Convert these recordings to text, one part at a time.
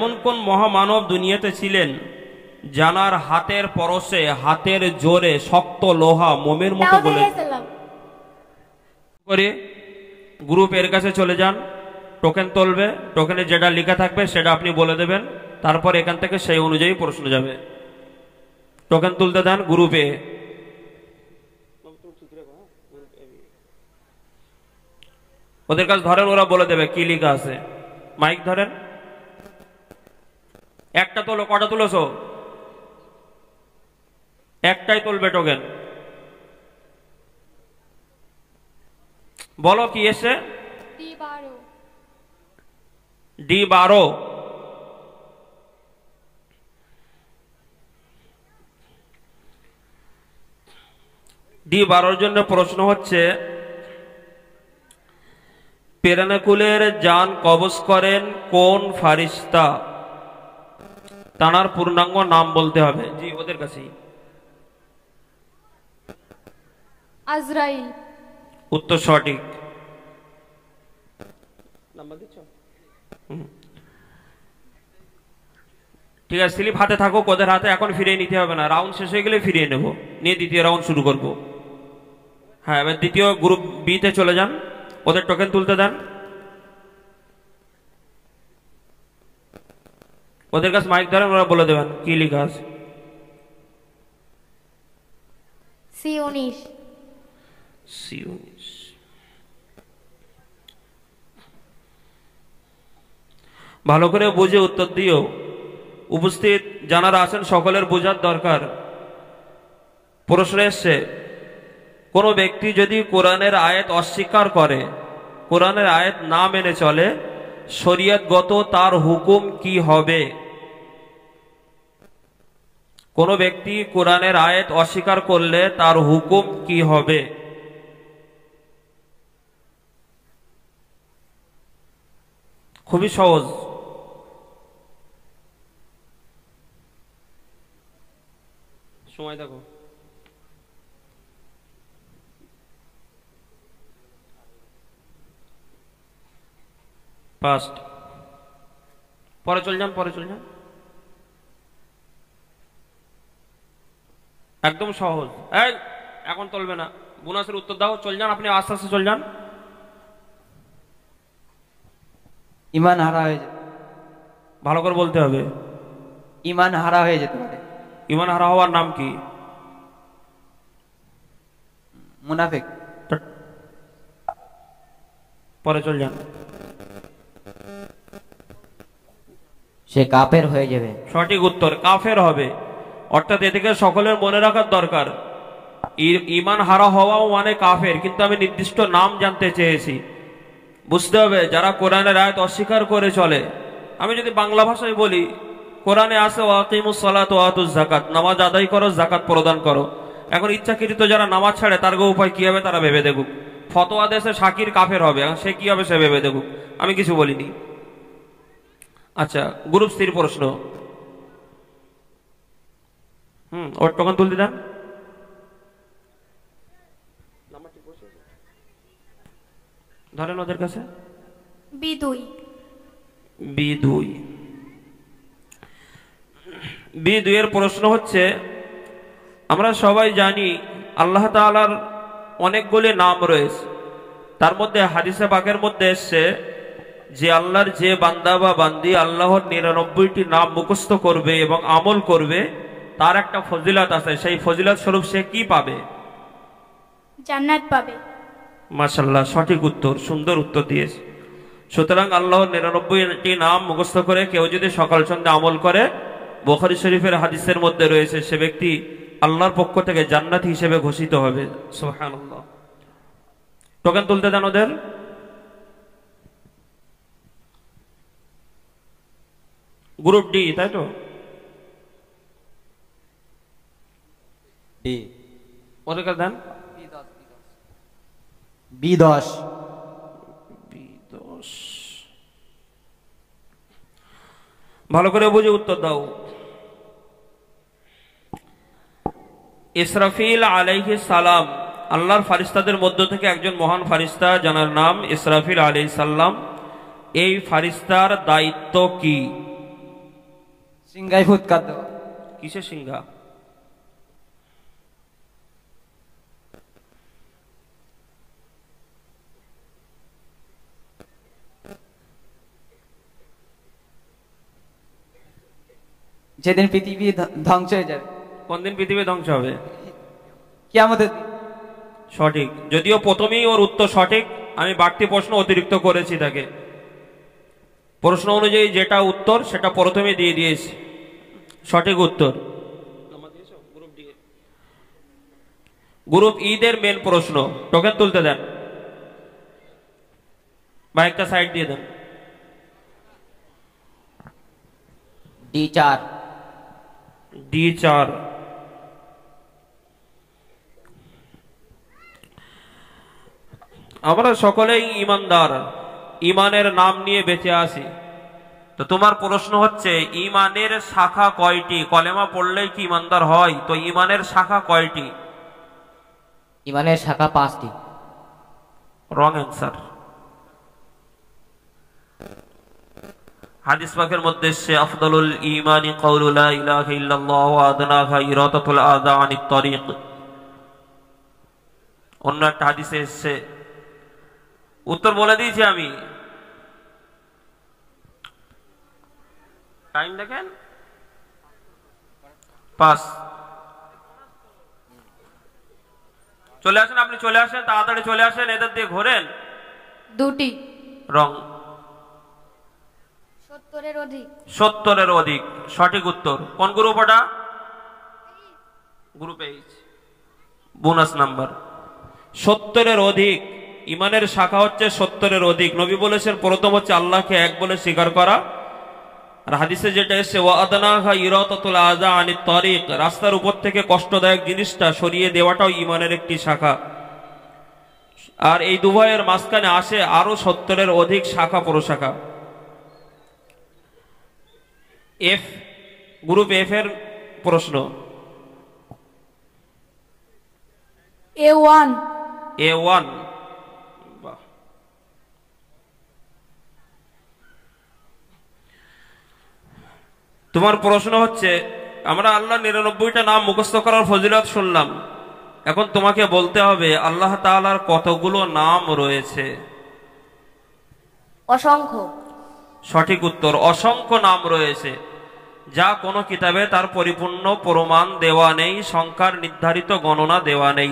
এমন কোন মহামানব দুনিয়াতে ছিলেন জানার হাতের পরশে হাতের জোরে শক্ত লোহা মোমের মতো বলে করে গ্রুপ এর কাছে চলে যান, টোকেন তুলবে, টোকেনে যেটা লেখা থাকবে সেটা আপনি বলে দেবেন, তারপর এখান থেকে সেই অনুযায়ী প্রশ্ন যাবে। টোকেন তুলতে দেন গ্রুপে। ওদের কাছে ধরেন, ওরা বলে দেবে কি লেখা আছে। মাইক ধরেন, একটা তোলো। কটা তুলেছো? একটাই তুলবে টোকেন। বলো কি এসে? D12। D12 জন্য প্রশ্ন হচ্ছে, পেরানাকুলের জান কবজ করেন কোন ফারিস্তা? তানার পূর্ণাঙ্গ নাম বলতে হবে। জি, ওদের কাছেই। আজরাইল। উত্তর সঠিক। ঠিক আছে, স্লিপ হাতে থাকুক ওদের হাতে, এখন ফিরিয়ে নিতে হবে না, রাউন্ড শেষ হয়ে গেলে ফিরিয়ে নেব, নিয়ে দ্বিতীয় রাউন্ড শুরু করব। হ্যাঁ, এবার দ্বিতীয় গ্রুপ বি তে চলে যান, ওদের টোকেন তুলতে দেন। ওদের কাছে মাইক ধরেন, ওরা বলে দেবেন কি লেখা আছে। C19। C19। ভালো করে বুঝে উত্তর দিও। উপস্থিত যারা আছেন সকলের বোঝার দরকার। প্রশ্ন এসছে, কোন ব্যক্তি যদি কোরআনের আয়াত অস্বীকার করে, কোরআনের আয়াত না মেনে চলে, শরীয়তগত তার হুকুম কি হবে? কোন ব্যক্তি কোরআনের আয়াত অস্বীকার করলে তার হুকুম কি হবে? খুবই সহজ। সময় দেখো। ফার্স্ট। পরে চল যান, পরে চল যান। একদম সহজ। এই এখন চলবে না, বোনাসের উত্তর দাও। চল যান, আপনি আস্তে আস্তে চল যান। ইমান হারা হয়ে যেতে। ভালো করে বলতে হবে। ইমান হারা হয়ে যেতে পারে। ইমান হারা হওয়ার নাম কি? মুনাফিক। পরে চল যান। সে কাফের হয়ে যাবে। সঠিক উত্তর, কাফের হবে। অর্থাৎ এদিকে সকলের মনে রাখার দরকার, ইমান হারা হওয়াও মানে কাফের, কিন্তু আমি নির্দিষ্ট নাম জানতে চেয়েছি। বুঝতে হবে যারা কোরআনের আয়াত অস্বীকার করে চলে। আমি যদি বাংলা ভাষায় বলি, কোরআনে আছে ওয়াকিমুস সালাত ওয়া আতুজ যাকাত, নামাজ আদায় করো, যাকাত প্রদান করো। এখন ইচ্ছাকৃত যারা নামাজ ছাড়ে তার উপায় কি হবে তারা ভেবে দেখুক। ফতোয়া দেশে শাকির কাফের হবে, এখন সে কি হবে সে ভেবে দেখুক, আমি কিছু বলিনি। আচ্ছা, গ্রুপ স্থির প্রশ্ন। ওর টোকেন তুলতে দেন। ধরেন ওদের কাছে। B2। B2 এর প্রশ্ন হচ্ছে, আমরা সবাই জানি আল্লাহ তাআলার অনেকগুলি নাম রয়েছে, তার মধ্যে হাদিসে পাকের মধ্যে এসছে যে আল্লাহর যে বান্দা বা বান্দি আল্লাহর 99টি নাম মুখস্থ করবে এবং আমল করবে, তার একটা ফজিলত আছে। সেই ফজিলত স্বরূপ সে কি পাবে? জান্নাত পাবে। মাশাআল্লাহ, সঠিক উত্তর, সুন্দর উত্তর দিয়েছে। সুতরাং আল্লাহর 99টি নাম মুখস্থ করে কেউ যদি সকাল সন্ধ্যা আমল করে, বুখারী শরীফের হাদিসের মধ্যে রয়েছে, সে ব্যক্তি আল্লাহর পক্ষ থেকে জান্নাত হিসেবে ঘোষিত হবে। সুবহানাল্লাহ। টোকেন তুলতে দেন ওদের। গ্রুপ ডি, তাই তো? ডি। ওদের কাছে দেন। B10। ভালো করে বুঝে উত্তর দাও। ইসরাফিল আলাইহিস সালাম আল্লাহর ফারিস্তাদের মধ্য থেকে একজন মহান ফারিস্তা, যার নাম ইসরাফিল আলাইহিস সালাম। এই ফারিস্তার দায়িত্ব কি? সিংহায় ফুৎকার দেওয়া। কিসের সিংহা? যেদিন পৃথিবী ধ্বংস হয়ে যাবে। কোন দিন পৃথিবী ধ্বংস হবে? কিয়ামতের দিন। সঠিক, যদিও প্রথমেই ওর উত্তর সঠিক, আমি বাড়তি প্রশ্ন অতিরিক্ত করেছি তাকে। প্রশ্ন অনুযায়ী যেটা উত্তর সেটা প্রথমে দিয়ে দিয়েছি, সঠিক উত্তর। গ্রুপ ঈদের মেন প্রশ্ন, টোকেন তুলতে দেন, বাইকটা সাইড দিয়ে দেন। D4। D4। আমরা সকলেই ইমানদার, ইমানের নাম নিয়ে বেঁচে আছি। তো তোমার প্রশ্ন হচ্ছে ইমানের শাখা কয়টি? কলেমা পড়লেই কি ইমানদার হয়? তো ইমানের শাখা কয়টি? ইমানের শাখা 5টি। Wrong answer. হাদিস পাকের মধ্যে এসেছে আফদালুল ঈমানি কাউলু লা ইলাহা ইল্লাল্লাহ ওয়া আদনাহা ইরাদাতুল আযা আনিত তারিক। অন্য একটা হাদিসে এসেছে, উত্তর বলে দিয়েছি আমি, টাইম দেখেন 5। চলে আসেন, আপনি চলে আসেন, তাড়াতাড়ি চলে আসেন, এদের দিয়ে ঘোরেন। 2টি। রং। 70-এর অধিক। 70-এর অধিক সঠিক উত্তর। কোন গ্রুপ ওটা? Group H, bonus number. 70-এর অধিক ইমানের শাখা হচ্ছে 70-এর অধিক। নবী বলেছেন প্রথম হচ্ছে আল্লাহকে এক বলে স্বীকার করা, আর হাদিসে যেটা এসেছে ওয়া আদনাহা ইরাতাতুল আযা আনিত তারিক, রাস্তার উপর থেকে কষ্টদায়ক জিনিসটা সরিয়ে দেওয়াটাও ইমানের একটি শাখা। আর এই দুভয়ের মাঝখানে আসে আরো 70-এর অধিক শাখা প্রশাখা। এফ, গ্রুপ এফ এর প্রশ্ন। A1। A1। তোমার প্রশ্ন হচ্ছে আমরা আল্লাহ 99টা নাম মুখস্থ করার ফজিলত শুনলাম, এখন তোমাকে বলতে হবে আল্লাহ তাআলার কতগুলো নাম রয়েছে? অসংখ্য। সঠিক উত্তর, অসংখ্য নাম রয়েছে, যা কোনো কিতাবে তার পরিপূর্ণ প্রমাণ দেওয়া নেই, সংখ্যার নির্ধারিত গণনা দেওয়া নেই,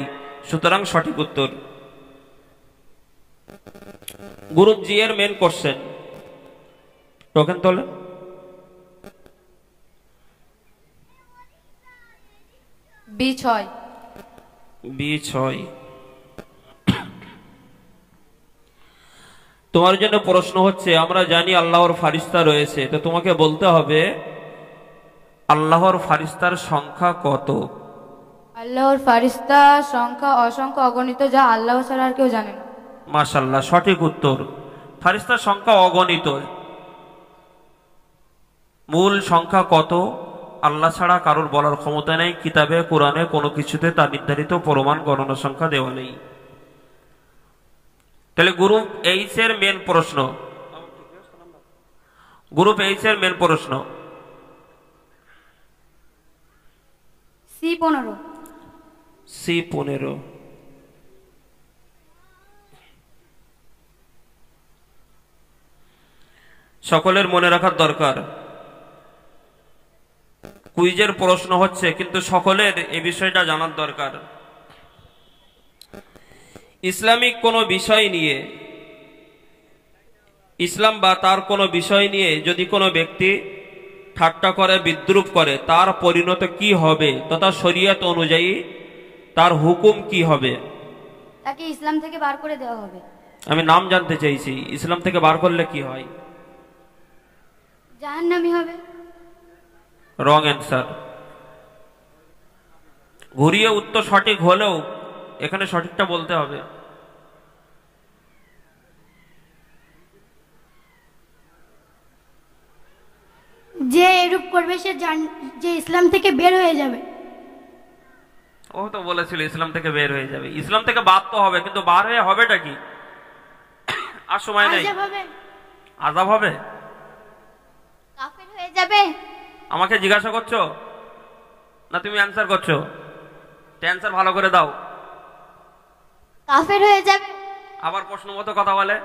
সুতরাং সঠিক উত্তর। গ্রুপ জি এর মেন কোশ্চেন, টোকেন তোলেন। B6। B6। তোমার জন্য প্রশ্ন হচ্ছে আমরা জানি আল্লাহর ফারিস্তা রয়েছে, তো তোমাকে বলতে হবে আল্লাহর ফারিস্তার সংখ্যা কত? আল্লাহর ফারিস্তা সংখ্যা অসংখ্য অগণিত, যা আল্লাহ ছাড়া আর কেউ জানে না। মাশাআল্লাহ, সঠিক উত্তর। ফারিস্তার সংখ্যা অগণিত, মূল সংখ্যা কত আল্লাহ ছাড়া কারোর বলার ক্ষমতা নেই, কিতাবে কোরআনে কোনো কিছুতে তার নির্ধারিত প্রমাণ গণনা সংখ্যা দেওয়া নেই। তাহলে গ্রুপ এইচ এর মেন প্রশ্ন, গ্রুপ এইচ এর মেন প্রশ্ন C15। C15। সকলের মনে রাখার দরকার, কুইজের প্রশ্ন হচ্ছে কিন্তু সকলের এই বিষয়টা জানার দরকার। ইসলামিক কোনো বিষয় নিয়ে, ইসলাম বা তার কোনো বিষয় নিয়ে যদি কোনো ব্যক্তি ঠাট্টা করে, বিদ্রুপ করে, তার পরিণত কি হবে তথা শরীয়ত অনুযায়ী তার হুকুম কি হবে? তাকে ইসলাম থেকে বার করে দেওয়া হবে। আমি নাম জানতে চাইছি, ইসলাম থেকে বার করলে কি হয়? জাহান্নামী হবে। Wrong answer. ঘুরিয়ে উত্তর সঠিক হলেও এখানে সঠিকটা বলতে হবে। যে এরূপ করবে সে যে ইসলাম থেকে বের হয়ে যাবে। ও তো বলেছিল ইসলাম থেকে বের হয়ে যাবে, ইসলাম থেকে বাদ তো হবে, কিন্তু বার হয়ে হবেটা কি? আর সময় নেই। আযাব হবে। আযাব হবে, কাফের হয়ে যাবে। আমাকে জিজ্ঞাসা করছো না তুমি অ্যান্সার করছো? অ্যান্সার ভালো করে দাও। কাফের হয়ে যাবে। আবার প্রশ্ন মতো কথা বলে।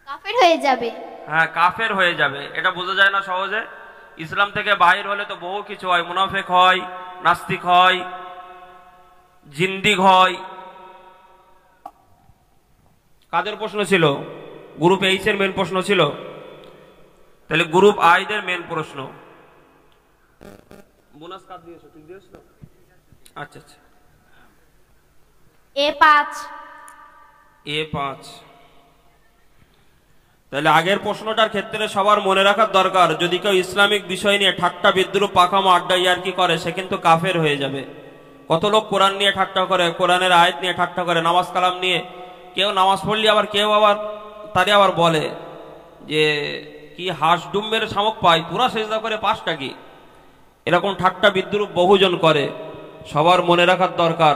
কাফের হয়ে যাবে। হ্যাঁ, কাফের হয়ে যাবে, এটা বোঝা যায় না সহজে? ইসলাম থেকে বাহির হলে তো বহু কিছু হয়, মুনাফিক হয়, নাস্তিক হয়, জিন্দিক হয়। কাদের প্রশ্ন ছিল? গ্রুপ এইচ এর মেন প্রশ্ন ছিল, তাহলে গ্রুপ আইদের মেন প্রশ্ন। বোনাস কার্ড দিয়েছো? ঠিক দিয়েছো? আচ্ছা আচ্ছা। A5 A5। তাহলে আগের প্রশ্নটার ক্ষেত্রে সবার মনে রাখার দরকার, যদি কেউ ইসলামিক বিষয় নিয়ে ঠাট্টা বিদ্রুপ পাকামো আড্ডা ইয়ার্কি করে সে কিন্তু কাফের হয়ে যাবে। কত লোক কোরআন নিয়ে ঠাট্টা করে, কোরআনের আয়াত নিয়ে ঠাট্টা করে, নামাজ কালাম নিয়ে। কেউ নামাজ পড়লে আবার কেউ আবার তারে আবার বলে যে কি হাঁস ডুম্বের শামুক পাই, তোরা সেজদা করে পাঁচটা কি। এরকম ঠাট্টা বিদ্রুপ বহুজন করে। সবার মনে রাখার দরকার,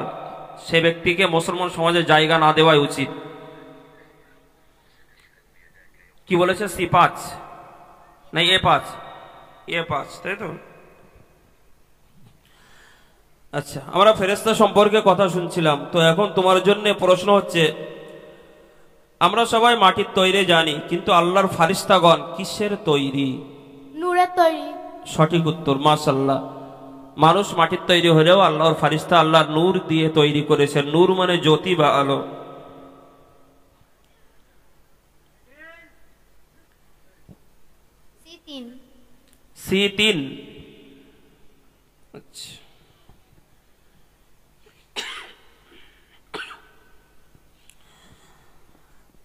সে ব্যক্তিকে মুসলমান সমাজে জায়গা না দেওয়াই উচিত। কি বলেছে? C5 না A5? A5, তাই তো? আচ্ছা, আমরা ফেরেশতা সম্পর্কে কথা শুনছিলাম, তো এখন তোমার জন্য প্রশ্ন হচ্ছে, আমরা সবাই মাটির তৈরি জানি, কিন্তু আল্লাহর ফারিস্তাগণ কিসের তৈরি? নূরের তৈরি। সঠিক উত্তর, মাশাআল্লাহ। মানুষ মাটির তৈরি হলেও আল্লাহর ফারিস্তা আল্লাহর নূর দিয়ে তৈরি করেছেন। নূর মানে জ্যোতি বা আলো। C3। আচ্ছা,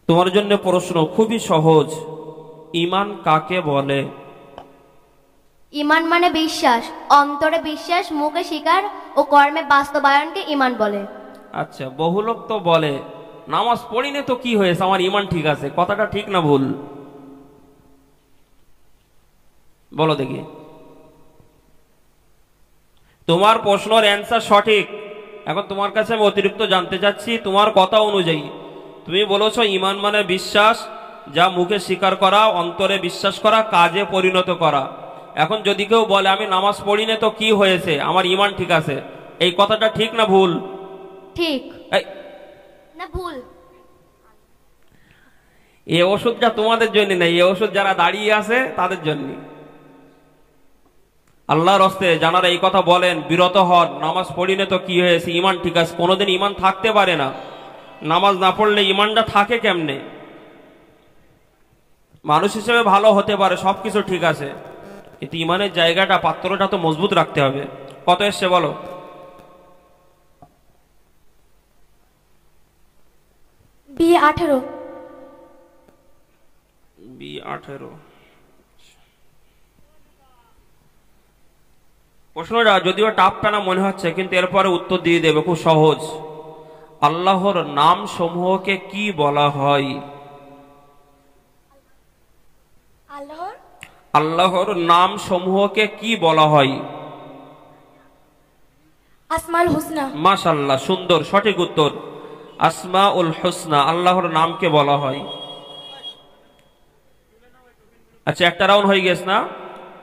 তোমার জন্য প্রশ্ন খুবই সহজ, ঈমান কাকে বলে? ঈমান মানে বিশ্বাস, অন্তরে বিশ্বাস, মুখে স্বীকার ও কর্মে বাস্তবায়নকে ঈমান বলে। আচ্ছা, বহু লোক তো বলে নামাজ পড়িনি তো কি হয়েছে, আমার ঈমান ঠিক আছে। কথাটা ঠিক না ভুল? বলো দেখি। তোমার প্রশ্নের অ্যান্সার সঠিক। এখন তোমার কাছে আমি অতিরিক্ত জানতে চাচ্ছি, তোমার কথা অনুযায়ী তুমি বলেছো ঈমান মানে বিশ্বাস, যা মুখে স্বীকার করা, অন্তরে বিশ্বাস করা, কাজে পরিণত করা। এখন যদি কেউ বলে আমি নামাজ পড়িনি তো কি হয়েছে, আমার ঈমান ঠিক আছে, এই কথাটা ঠিক না ভুল? ঠিক না ভুল? এই ওষুধটা তোমাদের জন্য নেই, এই ওষুধ যারা দাঁড়িয়ে আছে তাদের জন্য। আল্লাহর হস্তে জানারা এই কথা বলেন, বিরত হন। নামাজ পড়িনি তো কি হয়েছে, ঈমান ঠিক আছে। কোনোদিন ঈমান থাকতে পারে না। নামাজ না পড়লে ঈমানটা থাকে কেমনে? মানুষ হিসেবে ভালো হতে পারে, সবকিছু ঠিক আছে, কিন্তু ঈমানের জায়গাটা, পাত্রটা তো মজবুত রাখতে হবে। কত এসছে বলো? B18। B18। প্রশ্নটা যদিও টাফ পেনা মনে হচ্ছে, কিন্তু এরপরে উত্তর দিয়ে দেবে, খুব সহজ। আল্লাহর নাম সমূহকে কি বলা হয়? আল্লাহর নাম সমূহকে কি বলা হয়? আসমাউল হুসনা। মাশাআল্লাহ, সুন্দর, সঠিক উত্তর। আসমাউল হুসনা আল্লাহর নামকে বলা হয়। আচ্ছা, একটা রাউন্ড হয়ে গেছে না?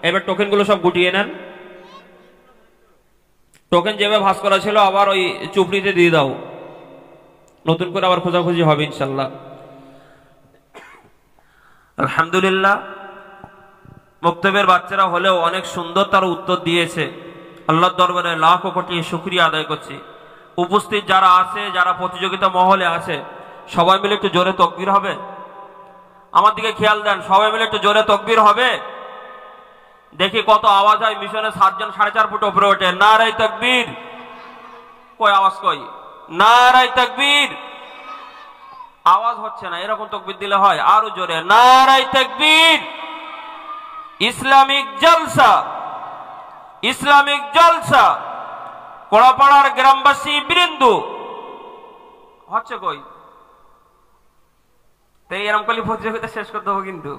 এবার টোকেনগুলো সব গুটিয়ে নেন। টোকেন যেভাবে ভাঁজ করা ছিল আবার ওই চুপড়িতে দিয়ে দাও, নতুন করে আবার খোঁজাখুঁজি হবে ইনশাল্লাহ। আলহামদুলিল্লাহ, মক্তবের বাচ্চারা হলেও অনেক সুন্দর তার উত্তর দিয়েছে। আল্লাহর দরবারে লাখ কোটি শুকরিয়া আদায় করছি। উপস্থিত যারা আছে, যারা প্রতিযোগিতা মহলে আছে, সবাই মিলে একটু জোরে তাকবীর হবে। আমার দিকে খেয়াল দেন, সবাই মিলে একটু জোরে তাকবীর হবে। দেখি কত আওয়াজ হয়। মিশনে 7 জন 4.5 ফুট উপরে ওঠে। নারায়ে তাকবীর। কই আওয়াজ কই? নারায়ে তাকবীর। আওয়াজ হচ্ছে না, এরকম তাকবীর দিলে হয় আরো জোরে। নারায়ে তাকবীর। ইসলামিক জলসা, ইসলামিক জলসা। কোড়াপাড়ার গ্রামবাসী বৃন্দু হচ্ছে কই? তাই এরকম করলে প্রতিযোগিতা শেষ করতে হবে কিন্তু।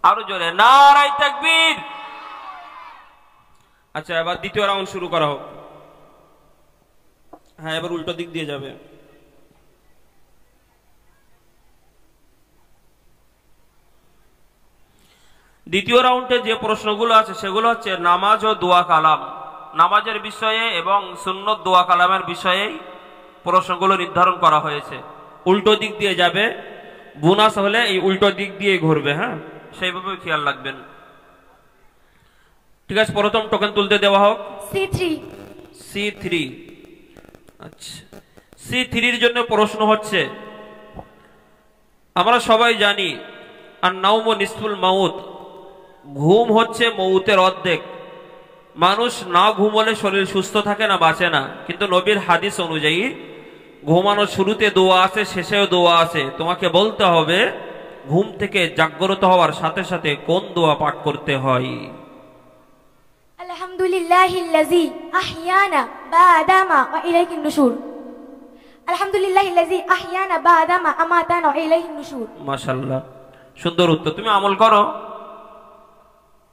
আরো জোরে নারায়ে তাকবীর। আচ্ছা, এবার দ্বিতীয় রাউন্ড শুরু করা হোক। হ্যাঁ, এবার উল্টো দিক দিয়ে যাবে। দ্বিতীয় রাউন্ডে যে প্রশ্নগুলো আছে সেগুলো হচ্ছে নামাজ ও দোয়া কালাম। নামাজের বিষয়ে এবং সুন্নত দোয়া কালামের বিষয়েই প্রশ্নগুলো নির্ধারণ করা হয়েছে। উল্টো দিক দিয়ে যাবে, বোনাস হলে এই উল্টো দিক দিয়ে ঘুরবে। হ্যাঁ, সেইভাবে খেয়াল রাখবেন। ঠিক আছে, প্রথম টোকেন তুলতে দেওয়া হোক। C3। আচ্ছা, C3-র জন্য প্রশ্ন হচ্ছে, আমরা সবাই জানি আর নাওমু নিসফুল মাউত, ঘুম হচ্ছে মৌতের অর্ধেক। মানুষ না ঘুমলে শরীর সুস্থ থাকে না, বাঁচে না। কিন্তু নবীর হাদিস অনুযায়ী ঘুমানোর শুরুতে দোয়া আছে, শেষেও দোয়া আছে। তোমাকে বলতে হবে ঘুম থেকে জাগ্রত হওয়ার সাথে সাথে কোন দোয়া পাঠ করতে হয়। আলহামদুলিল্লাহিল্লাযী আহইয়ানা বা'দামা ওয়া ইলাইহিন নুশুর। আলহামদুলিল্লাহিল্লাযী আহইয়ানা বা'দামা আমাতানা ওয়া ইলাইহিন নুশুর। মাশাআল্লাহ, সুন্দর উত্তর। তুমি আমল করো,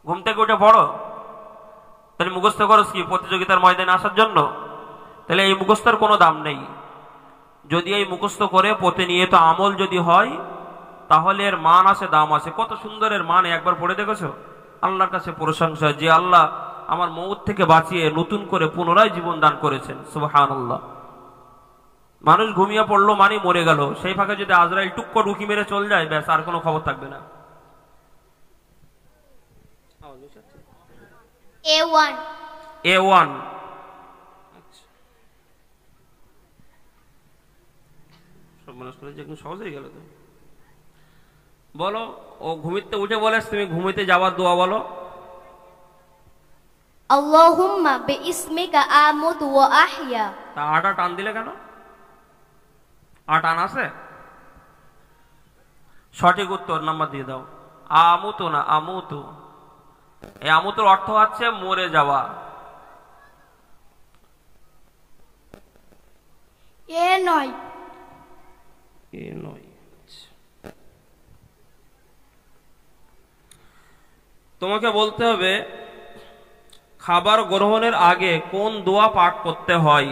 ঘুম থেকে উঠে পড়ো, তাহলে মুখস্থ করো কি প্রতিযোগিতার ময়দানে আসার জন্য? তাহলে এই মুখস্থের কোনো দাম নেই। যদি এই মুখস্থ করে প্রতিনিয়ত আমল যদি হয় তাহলে এর মান আছে, দাম আছে। কত সুন্দরের মান, একবার পড়ে দেখেছো? আল্লাহর কাছে প্রশংসা যে আল্লাহ আমার মউত থেকে বাঁচিয়ে নতুন করে পুনরায় জীবন দান করেছেন। সুবহানাল্লাহ। মানুষ ঘুমিয়ে পড়লো মানে মরে গেল, সেই ফাঁকে যদি আজরাইল টুক্কো ঢুকি মেরে চলে যায়, ব্যাস আর কোনো খবর থাকবে না। A1। সহজ হয়ে গেল তো। বলো, ও ঘুমিতে উঠে বলে তুমি ঘুমিতে যাওয়ার দোয়া বলো। আল্লাহুম্মা বিইসমিকা আমুতু ওয়া আহইয়া। তা আটা টান দিলে কেন? আ টান আছে? সঠিক উত্তর নাম্বার দিয়ে দাও। আমুতু না, আমুতু। এই আমুতুর অর্থ হচ্ছে মরে যাওয়া। A9। তোমাকে বলতে হবে খাবার গ্রহণের আগে কোন দোয়া পাঠ করতে হয়,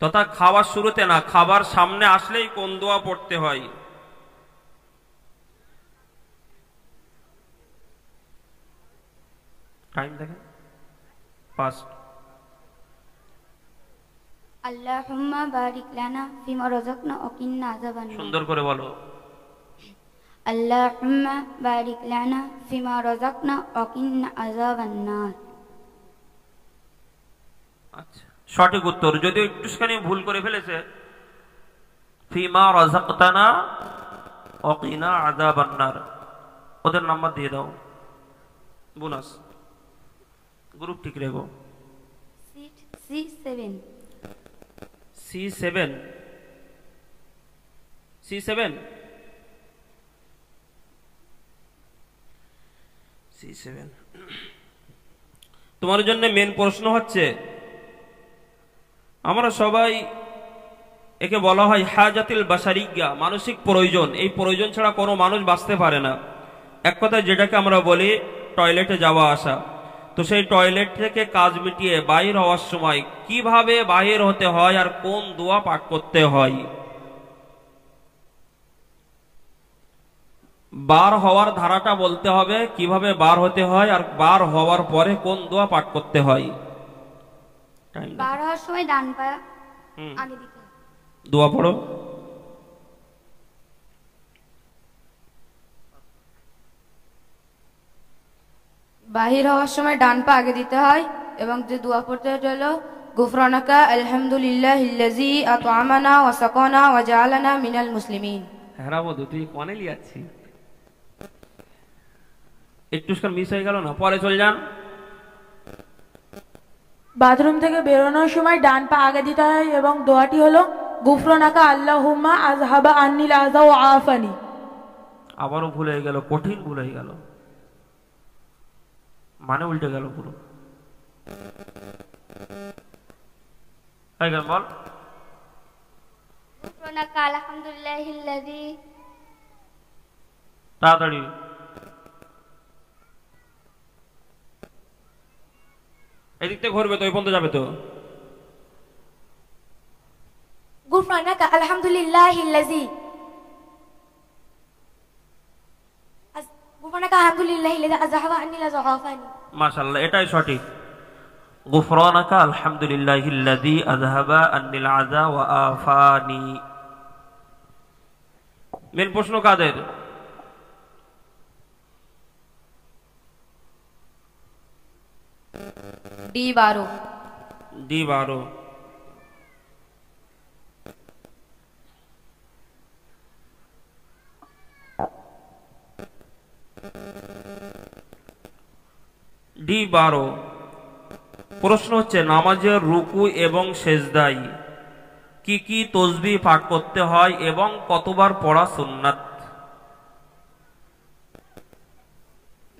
তথা খাবার শুরুতে না, খাবার সামনে আসলেই কোন দোয়া পড়তে হয়। টাইম দেখেন, ফাস্ট। আল্লাহুম্মা বারিক লানা ফিমা রাযাকনা ওয়া কিন্না আযাবান নার। সুন্দর করে বলো। আল্লাহুম্মা বারিক লানা ফিমা রাযাকনা ওয়া কিন্না আযাবান নার। আচ্ছা, সঠিক উত্তর। যদিও একটুখানি ভুল করে ফেলেছে, ফিমা রাযাকতানা ওয়া কিনা আযাবান নার। ওদের নাম্বার দিয়ে দাও, বোনাস। গ্রুপ ঠিক রেখো। C7। তোমার জন্য মেন প্রশ্ন হচ্ছে, আমরা সবাই একে বলা হয় হাজাতিল বাশারিয়া, মানসিক প্রয়োজন। এই প্রয়োজন ছাড়া কোনো মানুষ বাঁচতে পারে না। এক কথায় যেটাকে আমরা বলি টয়লেটে যাওয়া আসা। তো সেই টয়লেট থেকে কাজ মিটিয়ে বাহির হওয়ার সময় কিভাবে বাহির হতে হয় আর কোন দোয়া পাঠ করতে হয়। বার হওয়ার ধারাটা বলতে হবে, কিভাবে বার হতে হয় আর বার হওয়ার পরে কোন দোয়া পাঠ করতে হয়। বার হওয়ার সময় ডান পা আগে দিতে হয়। দোয়া পড়ো। বাহির হওয়ার সময় ডান পা আগে দিতে হয় এবং যে দোয়া পড়তে হলো গুফরানাকা আলহামদুলিল্লাহিল্লাযী আত'আমানা ওয়া সাকানা ওয়া জাআলানা মিনাল মুসলিমিন। হ্যাঁ বন্ধু, তুই কোনে লিয়াচ্ছি, একটুখানি মিস হয়ে গেল না, পরে চলে যান। বাথরুম থেকে বেরোনোর সময় ডান পা আগে দিতে হয় এবং দোয়াটি হলো গুফরানাকা আল্লাহুম্মা আযহাবা আন্নিল আযা ওয়া আফানি। আবারও ভুল হয়ে গেল, কঠিন ভুল হয়ে গেল, মানে উল্টে গেল পুরো। বল। গুফরানাকা আলহামদুলিল্লাহিল্লাযী। তাড়াতাড়ি। এদিক থেকে ঘুরবে তো, ওই পর্যন্ত যাবে তো। গুফরানাকা আলহামদুলিল্লাহিল্লাযী আলহামদুলিল্লাহ الذي أذهب عني الأذى وعافاني মাশাআল্লাহ, এটাই সঠিক। গুফরানাকা আলহামদুলিল্লাহিল্লাযী আযহাবা আন্নিল আযা ওয়া আফানি। মেন প্রশ্ন কাদের? D12। D12। D12 প্রশ্ন হচ্ছে, নামাজের রুকু এবং সেজদায় কি কি তাসবিহ পাঠ করতে হয় এবং কতবার পড়া সুন্নাত?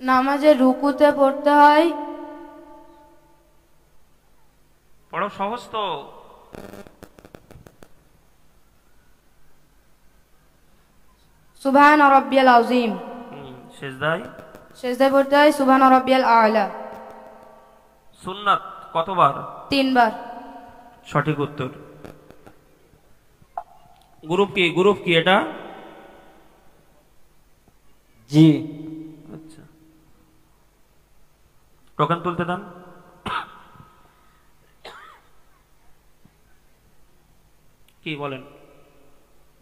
নামাজের রুকুতে পড়তে হয় পড়ো, সহজ তো। সুবহান রাব্বিয়াল আযীম। সেজদায়? সেজদায় পড়তে হয় সুবহান রাব্বিয়াল আ'লা। সুন্নাত কতবার? 3 বার। সঠিক উত্তর। গ্রুপ কি এটা? জি। আচ্ছা, টোকেন তুলতে দেন। কি বলেন?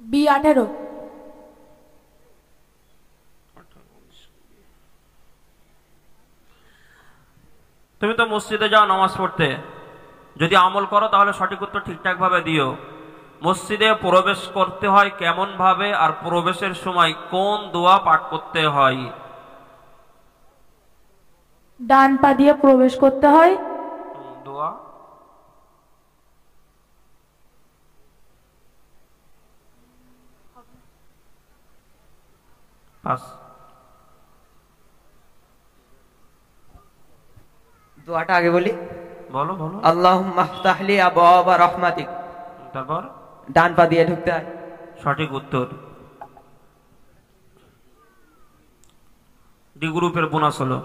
B18। তুমি তো মসজিদে যাও নামাজ পড়তে, যদি আমল করো তাহলে সঠিক উত্তর ঠিকঠাক ভাবে দিও। মসজিদে প্রবেশ করতে হয় কেমন ভাবে, আর প্রবেশের সময় কোন দোয়া পাঠ করতে হয়? ডান পা দিয়ে প্রবেশ করতে হয়। দোয়া? পাস। দোয়াটা আগে বলি। বলো। আল্লাহুম্মা ইফতাহলি আবওয়াবা রাহমাতিক। তারপর ডান পা দিয়ে ঢুকতে হয়। সঠিক উত্তর। ডি গ্রুপের বোনাস হলো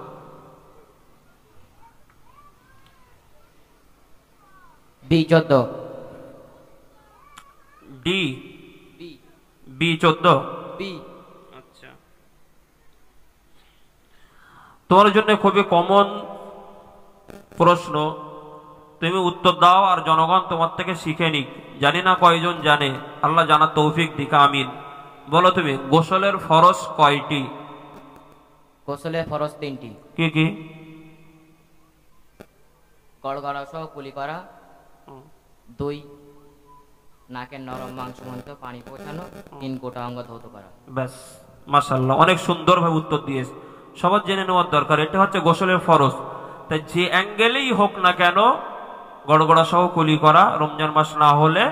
B14। B14। B। আচ্ছা, তোমার জন্য খুবই কমন প্রশ্ন, তুমি উত্তর দাও আর জনগণ তোমার থেকে শিখে নিক। জানি না কয়জন জানে, আল্লাহ জানার তৌফিক দিক, আমিন। বলো তুমি, গোসলের ফরজ কয়টি? গোসলের ফরজ 3টি। কি কি? গড়গড়া সহ কুলি করা, 2 নাকের নরম মাংস মন্ত পানি পৌঁছানো, 3 গোটা অঙ্গ ধৌত করা। ব্যাস, মাশাআল্লাহ, অনেক সুন্দরভাবে উত্তর দিয়েছে। সবার জেনে নেওয়ার দরকার, এটা হচ্ছে গোসলের ফরজ। তাই যে অ্যাঙ্গেলেই হোক না কেন, গড়গড়া সহ কুলি করা, রমজান মাস না হলে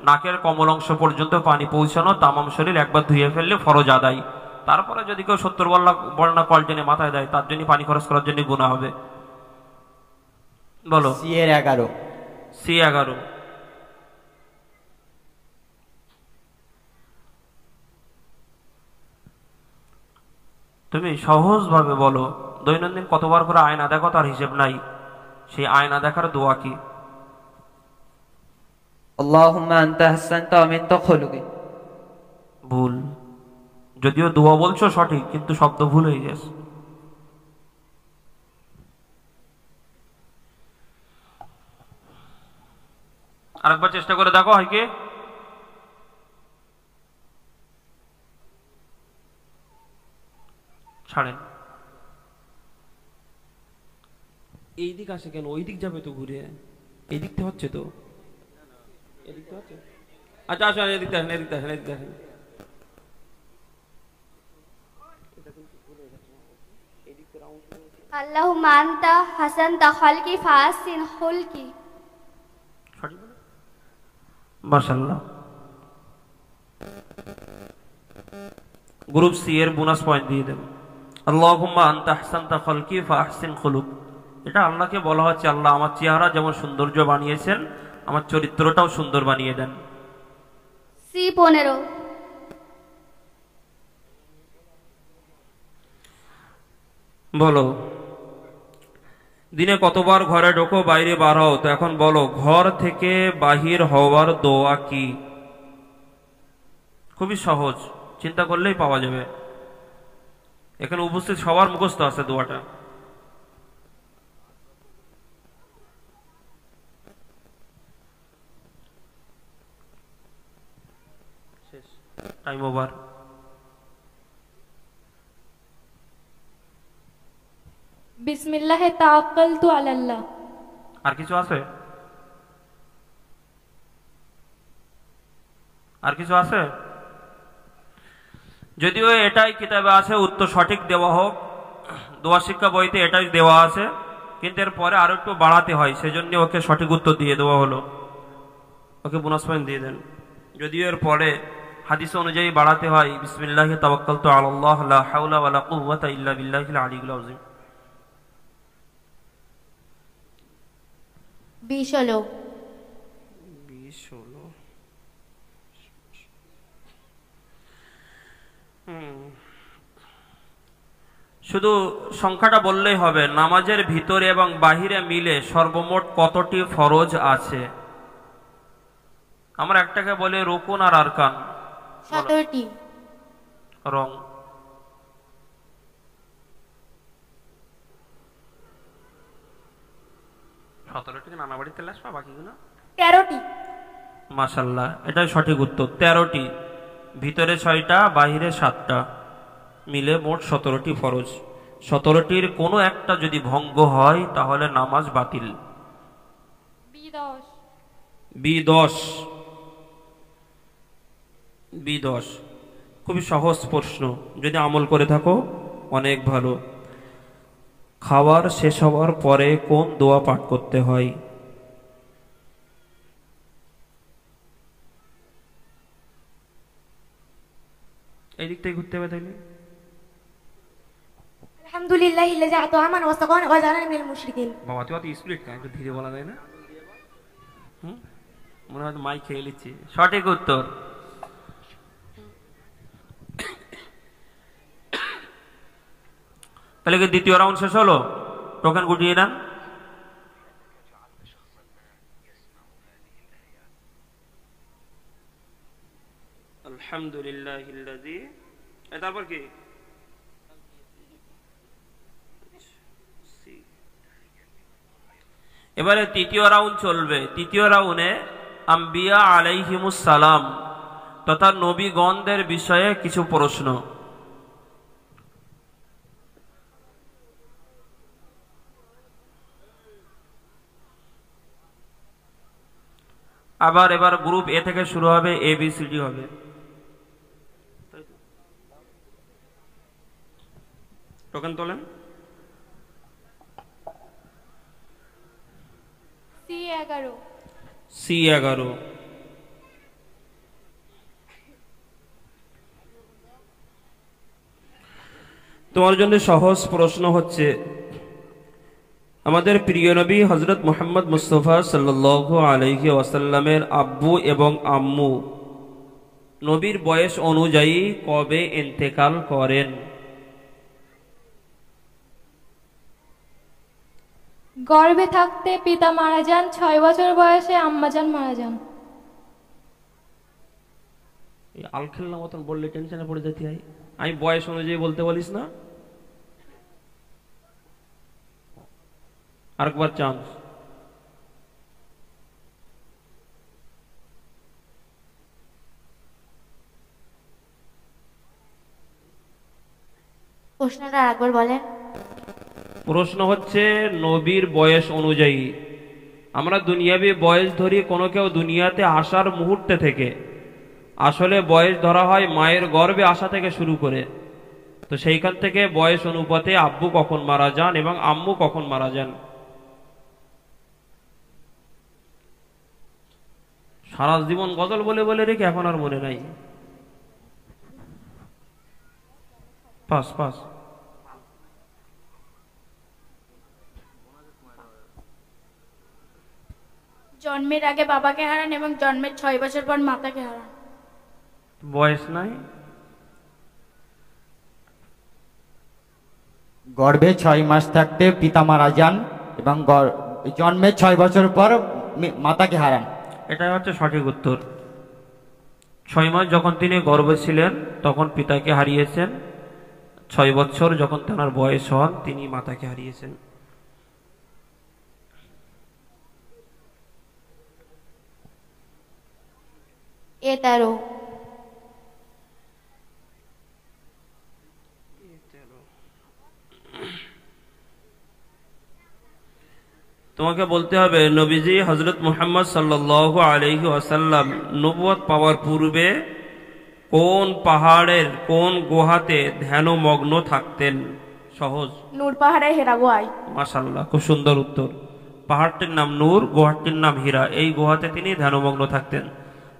নাকের কমল অংশ পর্যন্ত পানি পৌঁছানো, তামাম শরীর একবার ধুয়ে ফেললে ফরজ আদায়। তারপরে যদি কেউ 70 বর্ণা কল টেনে মাথায় দেয়, তার জন্য পানি খরচ করার জন্য গুনাহ হবে। বলো। C11। C11। তুমি সহজ ভাবে বলো, দৈনন্দিন কতবার করে আয়না দেখো তার হিসেব নাই, সেই আয়না দেখার দোয়া কি? আল্লাহুম্মা আনতা হাসানতা ওয়া মিনতা খুলুকি। ভুল। যদিও দোয়া বলছো সঠিক, কিন্তু শব্দ ভুল হয়ে গেছে। আরেকবার চেষ্টা করে দেখো, হয় কি? ছাড়েন। এই দিক আসে কেন? ওই দিক যাবে তো ঘুরে, এই দিকতে হচ্ছে তো, এদিকতে হচ্ছে। আচ্ছা আসেন, এদিকতে আসেন, এদিকতে আসেন, এদিকতে আসেন। আল্লাহুম্মা আনতা হাসানতা খালকি ফাহসিন খুলকি। মাশাআল্লাহ। গ্রুপ সি এর বোনাস পয়েন্ট দিয়ে দেন। আল্লাহুম্মা আনতা আহসানতা খালকি ফাহসিন খুলুক। এটা আল্লাহকে বলা হচ্ছে, আল্লাহ আমার চেহারা যেমন সৌন্দর্য বানিয়েছেন, আমার চরিত্রটাও সুন্দর বানিয়ে দেন। C15। বলো, দিনে কতবার ঘরে ঢোকো বাইরে বার হও? তো এখন বলো, ঘর থেকে বাহির হওয়ার দোয়া কি? খুবই সহজ, চিন্তা করলেই পাওয়া যাবে। এখানে উপস্থিত সবার মুখস্থ আছে দোয়াটা। Time over. বিসমিল্লাহে তাওয়াক্কালতু আলাল্লাহ। আর কিছু আছে? আর কিছু আছে? যদিও এটাই কিতাবে আছে, উত্তর সঠিক দেওয়া হোক, দোয়া শিক্ষা বইতে এটাই দেওয়া আছে, কিন্তু এর পরে আরো একটু বাড়াতে হয়, সেজন্য ওকে সঠিক উত্তর দিয়ে দেওয়া হলো, ওকে বোনাস পয়েন্ট দিয়ে দেন। যদিও এর পরে হাদিস অনুযায়ী বাড়াতে হয়, বিসমিল্লাহি তাওয়াক্কালতু আলাল্লাহ লা হাওলা ওয়ালা কুওয়াতা ইল্লা বিল্লাহিল আলিয়্যিল আযীম। 20 হলো। 20 হলো। শুধু সংখ্যাটা বললেই হবে। নামাজের ভিতরে এবং বাহিরে মিলে সর্বমোট কতটি ফরজ আছে? আমরা একটাকে বলি রুকুন আর আরকান। 17টি। রং। নানা বাড়িতে আসবা বাকিগুলো 13টি। মাশাআল্লাহ, এটাই সঠিক উত্তর। 13টি, ভিতরে 6টা, বাহিরে 7টা, মিলে মোট 17টি ফরজ। 17টির কোনো একটা যদি ভঙ্গ হয় তাহলে নামাজ বাতিল। B10 খুবই সহজ প্রশ্ন, যদি আমল করে থাকো অনেক ভালো। খাবার শেষ হওয়ার পরে কোন দোয়া পাঠ করতে হয়? এই দিক থেকে ঘুরতে হবে তাইলে। আলহামদুলিল্লাহিল্লাযী আত'আমানা ওয়া সাকানা ওয়া জাআলানা মিনাল মুশরিকিন। বাবা তুই অত স্পিড কেন, একটু ধীরে বলা যায় না? মনে হয় মাইক খেয়ে নিচ্ছি। সঠিক উত্তর। তাহলে কি দ্বিতীয় রাউন্ড শেষ হলো? টোকেন গুটিয়ে নেন। আলহামদুলিল্লাহিল্লাযী, তারপর কি? এবারে তৃতীয় রাউন্ড চলবে। তৃতীয় রাউন্ডে আম্বিয়া আলাইহিমুস সালাম তথা নবীগণদের বিষয়ে কিছু প্রশ্ন। এবার গ্রুপ এ থেকে শুরু হবে, ABCD হবে। টোকেন তোলেন। C11। তোমার জন্য সহজ প্রশ্ন হচ্ছে, আমাদের প্রিয় নবী হযরত মুহাম্মদ মুস্তাফা সাল্লাল্লাহু আলাইহি ওয়াসাল্লামের আব্বু এবং আম্মু নবীর বয়স অনুযায়ী কবে ইন্তেকাল করেন? গর্ভে থাকতে পিতা মারা যান, 6 বছর বয়সে আম্মাজান মারা যান। আল খেলনা মতন বললে টেনশনে পড়ে যেতে হয়। আমি বয়স অনুযায়ী বলতে বলিস না। আরেকবার চান্স। প্রশ্নটা আরেকবার বলেন। প্রশ্ন হচ্ছে নবীর বয়স অনুযায়ী। আমরা দুনিয়াবি বয়স ধরি কোনো কেউ দুনিয়াতে আসার মুহূর্তে থেকে, আসলে বয়স ধরা হয় মায়ের গর্ভে আসা থেকে শুরু করে। তো সেইখান থেকে বয়স অনুপাতে আব্বু কখন মারা যান এবং আম্মু কখন মারা যান। সারা জীবন গজল বলে বলে রেখে এখন আর মনে নাই। Pass pass. জন্মের আগে বাবাকে হারান এবং জন্মের 6 বছর পর মাতাকে হারান। বয়স নাই। গর্ভে 6 মাস থাকতে পিতা মারা যান এবং জন্মের 6 বছর পর মাতাকে হারান। এটাই হচ্ছে সঠিক উত্তর। 6 মাস যখন তিনি গর্ভে ছিলেন তখন পিতাকে হারিয়েছেন, 6 বছর যখন তার বয়স হন তিনি মাতাকে হারিয়েছেন। A13। তোমাকে বলতে হবে নবীজি হযরত মুহাম্মদ সাল্লাল্লাহু আলাইহি ওয়াসাল্লাম নবুয়ত পাওয়ার পূর্বে কোন পাহাড়ের কোন গুহাতে ধ্যানমগ্ন থাকতেন? সহজ। নূর পাহাড়ে হেরা গোয়ায়। মাশাআল্লাহ, খুব সুন্দর উত্তর। পাহাড়টির নাম নূর, গুহাটির নাম হীরা। এই গুহাতে তিনি ধ্যানমগ্ন থাকতেন।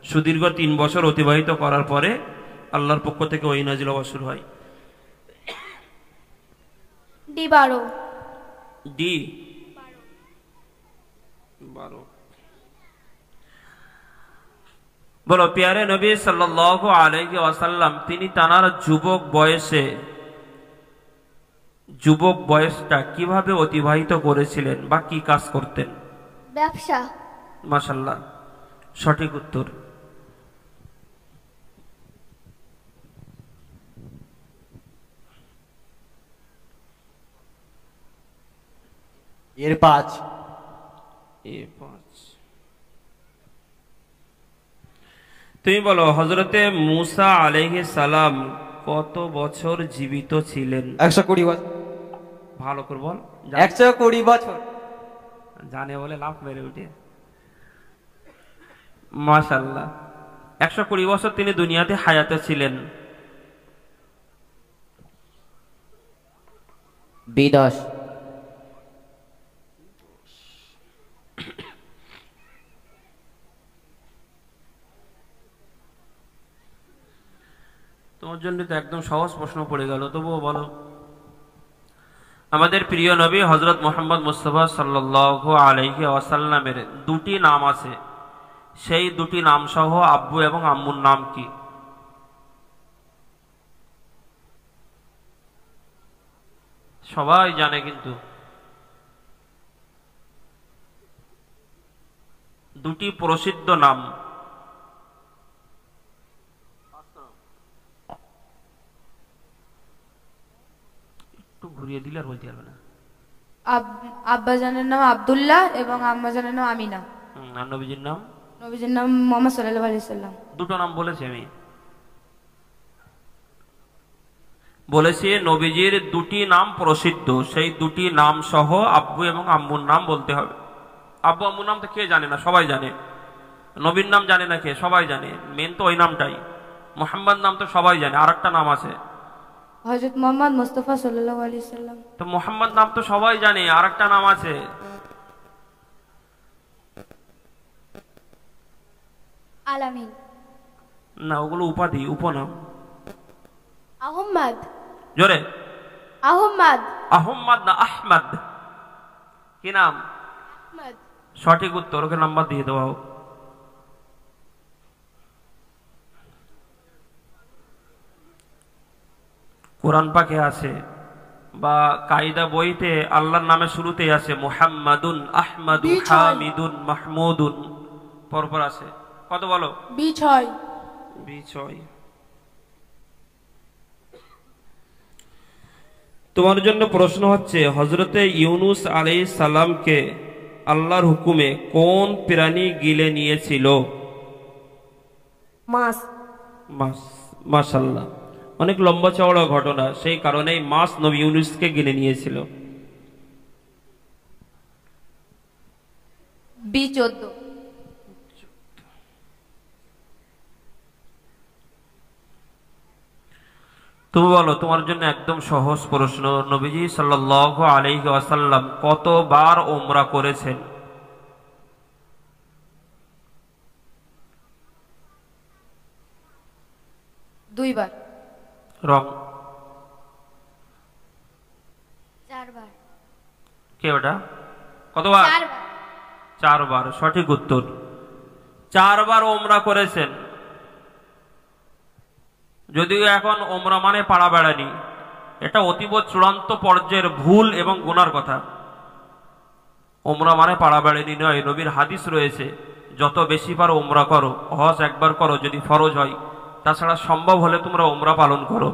সুদীর্ঘ 3 বছর অতিবাহিত করার পরে আল্লাহর পক্ষ থেকে ওহী নাযিল হওয়া শুরু হয়। D12। ডি 12। বলো, প্যারে নবী সাল্লাল্লাহু আলাইহি ওয়াসাল্লাম তিনি তানার যুবক বয়সটা কিভাবে অতিবাহিত করেছিলেন বা কি কাজ করতেন? ব্যবসা। মাশাআল্লাহ, সঠিক উত্তর। এর 5। তুমি বলো, হযরতে মূসা আলাইহিস সালাম কত বছর জীবিত ছিলেন? 120 বছর। ভালো করে বল। 120 বছর। জানে বলে লাভ মেরে উঠে। মাশাআল্লাহ, 120 বছর তিনি দুনিয়াতে হায়াতে ছিলেন। B10। তোমার জন্য তো একদম সহজ প্রশ্ন পড়ে গেল, তবুও বলো। আমাদের প্রিয় নবী হযরত মুহাম্মদ মুস্তাফা সাল্লাল্লাহু আলাইহি ওয়াসাল্লামের 2টি নাম আছে, সেই 2টি নাম সহ আব্বু এবং আম্মুর নাম কি? সবাই জানে, কিন্তু 2টি প্রসিদ্ধ নাম। ঘুরিয়ে দিলে আর বলতে পারবে না। আব্বাজানের নাম আব্দুল্লাহ এবং আম্মাজানের নাম আমিনা। আর নবীজির নাম? নবীজির নাম মুহাম্মদ সাল্লাল্লাহু আলাইহি সাল্লাম। 2টো নাম বলেছি আমি। বলেছি নবীজির 2টি নাম প্রসিদ্ধ, সেই 2টি নাম সহ আব্বু এবং আম্মুর নাম বলতে হবে। আব্বু আম্মুর নাম তো কে জানে না? সবাই জানে। নবীর নাম জানে না কে? সবাই জানে। মেন তো ওই নামটাই। মুহাম্মদ নাম তো সবাই জানে, আর একটা নাম আছে হযরত মুহাম্মদ মুস্তাফা সাল্লাল্লাহু আলাইহি সাল্লাম। তো মুহাম্মদ নাম তো সবাই জানে, আর একটা নাম আছে। আলামিন। না, ওগুলো উপাধি, উপনাম। আহম্মদ। জোরে। আহম্মদ। আহম্মদ না আহমদ। কি নাম? আহমদ। সঠিক উত্তর। ওকে নাম্বার দিয়ে দেওয়া হোক। কোরআন পাকে আছে বা কায়দা বইতে আল্লাহর নামে শুরুতেই আছে মুহাম্মাদুন, আহমাদু, হামিদুন, মাহমুদুন, পরপর আছে। কত বলো? B6। B6। তোমার জন্য প্রশ্ন হচ্ছে, হযরতে ইউনুস আলাইহিস সালামকে আল্লাহর হুকুমে কোন প্রাণী গিলে নিয়েছিল? মাছ। মাছ। মাশাআল্লাহ, অনেক লম্বা চওড়া ঘটনা, সেই কারণেই মাছ নবী ইউনুসকে গিলে নিয়েছিল। B14। তুমি বলো, তোমার জন্য একদম সহজ প্রশ্ন, নবীজি সাল্লাল্লাহু আলাইহি ওয়াসাল্লাম কতবার উমরা করেছেন? দুইবার। রং। 4 বার। কে ওটা? কতবার? 4 বার। 4 বার, সঠিক উত্তর। 4 বার উমরা করেছেন। যদিও এখন উমরা মানে পাড়া বেড়ানি, এটা অতীব চূড়ান্ত পর্যায়ের ভুল এবং গুনার কথা। উমরা মানে পাড়া বেড়ানি নয়। নবীর হাদিস রয়েছে, যত বেশি বার উমরা করো, হজ একবার করো যদি ফরজ হয়, তাছাড়া সম্ভব হলে তোমরা উমরা পালন করো।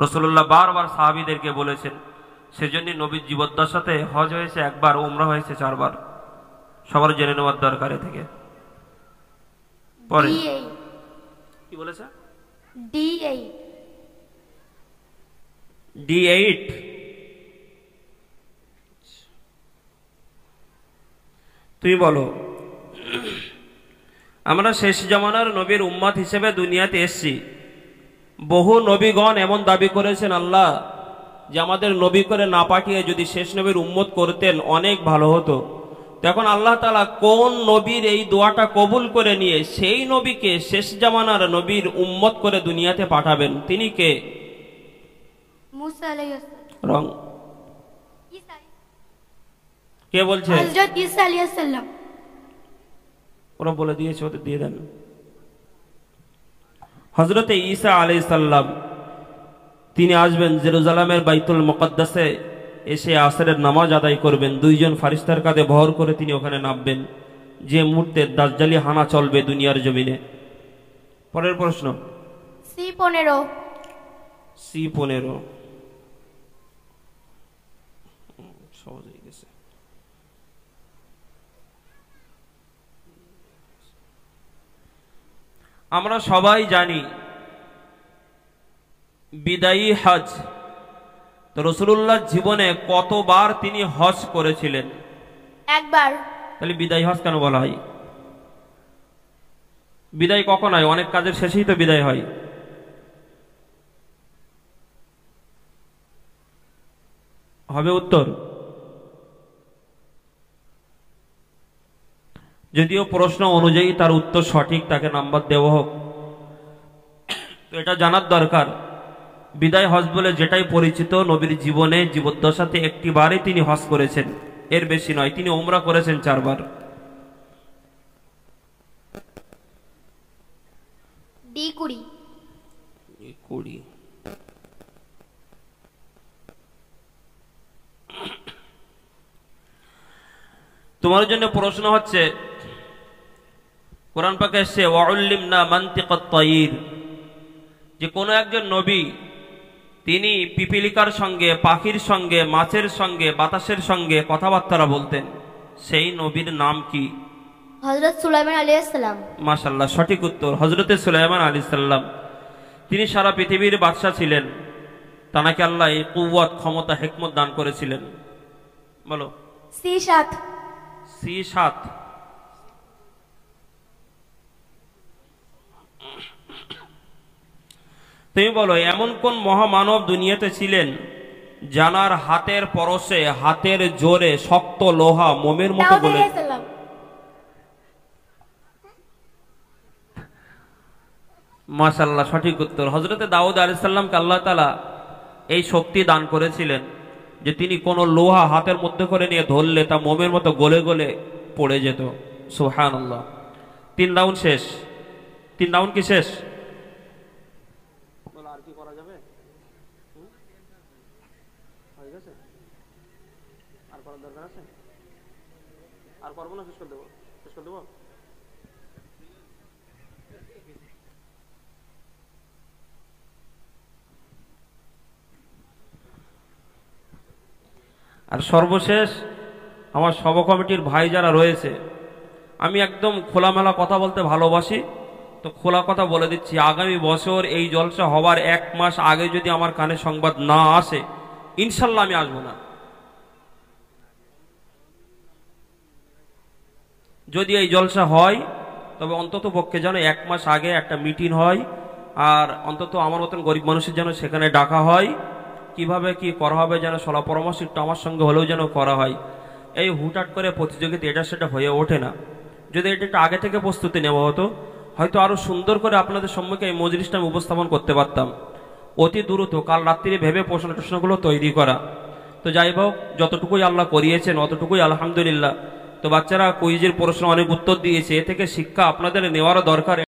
রাসূলুল্লাহ বারবার সাহাবীদেরকে বলেছেন। সেজন্য নবীর জীবদ্দশাতে হজ হয়েছে একবার, উমরা হয়েছে 4 বার। সবার জেনে নেওয়ার দরকার এ থেকে। পরে কি বলেছে? D8 তুমি বলো। আমরা শেষ জামানার নবীর উম্মত হিসেবে দুনিয়াতে এসেছি। বহু নবীগণ এমন দাবি করেছেন আল্লাহ যে আমাদের নবী করে না পাঠিয়ে যদি শেষ নবীর উম্মত করতেন অনেক ভালো হতো। তখন আল্লাহ তাআলা কোন নবীর এই দোয়াটা কবুল করে নিয়ে সেই নবীকে শেষ জামানার নবীর উম্মত করে দুনিয়াতে পাঠাবেন? তিনি কে? মুসা আলাইহিস সালাম। রং কে বলছে? হযরত ঈসা আলাইহিস সালাম। ওরা বলে দিয়েছে, ওদের দিয়ে দেন। হযরতে ঈসা আলাইহিস সালাম তিনি আসবেন জেরুজালেমের বাইতুল মুকদ্দাসে, এসে আসরের নামাজ আদায় করবেন। 2 জন ফারিস্তার কাঁধে ভর করে তিনি ওখানে নামবেন, যে মুহূর্তে দাজ্জালি হানা চলবে দুনিয়ার জমিনে। পরের প্রশ্ন C15 সহজ হয়ে গেছে। আমরা সবাই জানি বিদায়ী হজ। তো রাসূলুল্লাহ জীবনে কতবার তিনি হজ করেছিলেন? একবার। তাহলে বিদায়ী হজ কেন বলা হয়? বিদায় কখন হয়? অনেক কাজের শেষেই তো বিদায় হয়। হবে উত্তর? যদিও প্রশ্ন অনুযায়ী তার উত্তর সঠিক, তাকে নাম্বার দেওয়া হোক। তো এটা জানার দরকার, বিদায় হজ বলে যেটাই পরিচিত নবীর জীবনে জীবদ্দশাতে একটিবারই তিনি হজ করেছেন, এর বেশি নয়। তিনি উমরা করেছেন 4 বার। D20 তোমার জন্য প্রশ্ন হচ্ছে, কোরআন পাকে এসেছে ওয়াউল্লিমনা মানতিকাত তায়ির, যে কোনো একজন নবী তিনি পিপিলিকার সঙ্গে, পাখির সঙ্গে, মাছের সঙ্গে, বাতাসের সঙ্গে কথাবার্তা বলতেন। সেই নবীর নাম কি? হযরত সুলাইমান আলাইহিস সালাম। মাশাআল্লাহ, সঠিক উত্তর হযরতে সুলাইমান আলাইহিস সালাম। তিনি সারা পৃথিবীর বাদশা ছিলেন। তানাকে আল্লাহ এই কুওয়াত, ক্ষমতা, হিকমত দান করেছিলেন। বলো। C7 তুমি বলো, এমন কোন মহামানব দুনিয়াতে ছিলেন জানার হাতের পরশে, হাতের জোরে শক্ত লোহা মোমের মতো বলে? মাশাআল্লাহ, সঠিক উত্তর হযরতে দাউদ আলাইহিস সালামকে আল্লাহ তাআলা এই শক্তি দান করেছিলেন যে তিনি কোন লোহা হাতের মধ্যে করে নিয়ে ধরলে তা মোমের মতো গলে গলে পড়ে যেত। সুবহানাল্লাহ। 3 রাউন্ড শেষ। 3 রাউন্ড কি শেষ? আর কি করা যাবে? হয়ে গেছে? আর করার দরকার আছে? আর করবো না? শেষ করে দেবো? আর সর্বশেষ আমার সব কমিটির ভাই যারা রয়েছে, আমি একদম খোলামেলা কথা বলতে ভালোবাসি, তো খোলা কথা বলে দিচ্ছি, আগামী বছর এই জলসা হবার 1 মাস আগে যদি আমার কানে সংবাদ না আসে, ইনশাল্লাহ আমি আসবো না। যদি এই জলসা হয় তবে অন্তত পক্ষে যেন 1 মাস আগে একটা মিটিং হয়, আর অন্তত আমার মতন গরিব মানুষের যেন সেখানে ডাকা হয়, কিভাবে কি করা হবে যেন সলা পরামর্শ একটু আমার সঙ্গে হলেও যেন করা হয়। এই হুটহাট করে প্রতিযোগিতা এটা সেটা হয়ে ওঠে না। যদি এটা একটু আগে থেকে প্রস্তুতি নেওয়া হতো, হয়তো আরো সুন্দর করে আপনাদের সম্মুখে এই মজলিসটা আমি উপস্থাপন করতে পারতাম। অতি দ্রুত কাল রাত্রি ভেবে প্রশ্নগুলো তৈরি করা। তো যাই হোক, যতটুকুই আল্লাহ করিয়েছেন অতটুকুই আলহামদুলিল্লাহ। তো বাচ্চারা কুইজের প্রশ্ন অনেক উত্তর দিয়েছে, এ থেকে শিক্ষা আপনাদের নেওয়ারও দরকার।